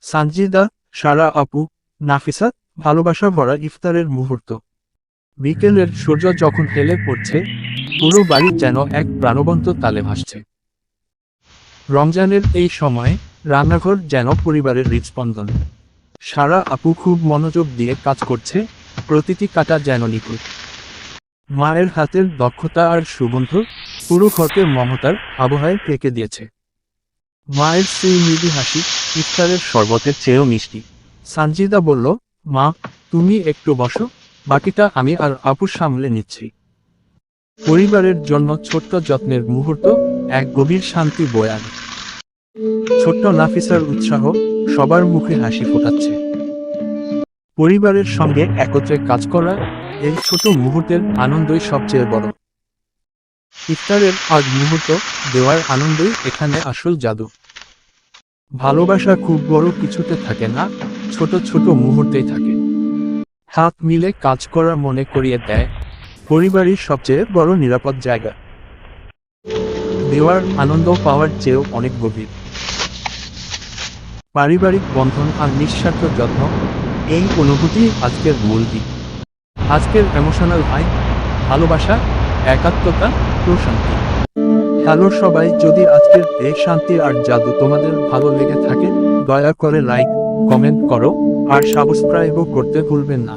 সানজিদা, সারা আপু, নাফিসা, ভালোবাসা ভরা ইফতারের মুহূর্ত। বিকেলের সূর্য যখন হেলে পড়ছে, পুরো বাড়ি যেন এক প্রাণবন্ত তালে ভাসছে। রমজানের এই সময়ে রান্নাঘর যেন পরিবারের হৃদস্পন্দন। সারা আপু খুব মনোযোগ দিয়ে কাজ করছে, প্রতিটি কাটা যেন নিখুঁত। মায়ের হাতের দক্ষতা আর সুগন্ধ পুরো ঘরকে মমতার আবহাওয়ায় ঢেকে দিয়েছে। মায়ের সেই মৃদু হাসি ইফতারের শরবতের চেয়েও মিষ্টি। সানজিদা বলল, মা, তুমি একটু বসো, বাকিটা আমি আর আপু সামলে নিচ্ছি। পরিবারের জন্য ছোট্ট যত্নের মুহূর্ত এক গভীর শান্তি বয়ে আনে। ছোট্ট নাফিসার উৎসাহ সবার মুখে হাসি ফোটাচ্ছে। পরিবারের সঙ্গে একত্রে কাজ করা এই ছোট মুহূর্তের আনন্দই সবচেয়ে বড়। ইফতারের আগ মুহূর্ত দেওয়ার আনন্দই এখানে আসল জাদু। ভালোবাসা খুব বড় কিছুতে থাকে না, ছোট ছোট মুহূর্তেই থাকে। হাত মিলে কাজ করা মনে করিয়ে দেয় পরিবারের সবচেয়ে বড় নিরাপদ জায়গা। দেওয়ার আনন্দ পাওয়ার চেয়েও অনেক গভীর। পারিবারিক বন্ধন আর নিঃস্বার্থ যত্ন, এই অনুভূতি আজকের মূল দিক। আজকের ইমোশনাল হাই, ভালোবাসা, একাত্মতা, প্রশান্তি। হ্যালো সবাই, যদি আজকের এই শান্তি আর জাদু তোমাদের ভালো লেগে থাকে, দয়া করে লাইক, কমেন্ট করো আর সাবস্ক্রাইবও করতে ভুলবেন না।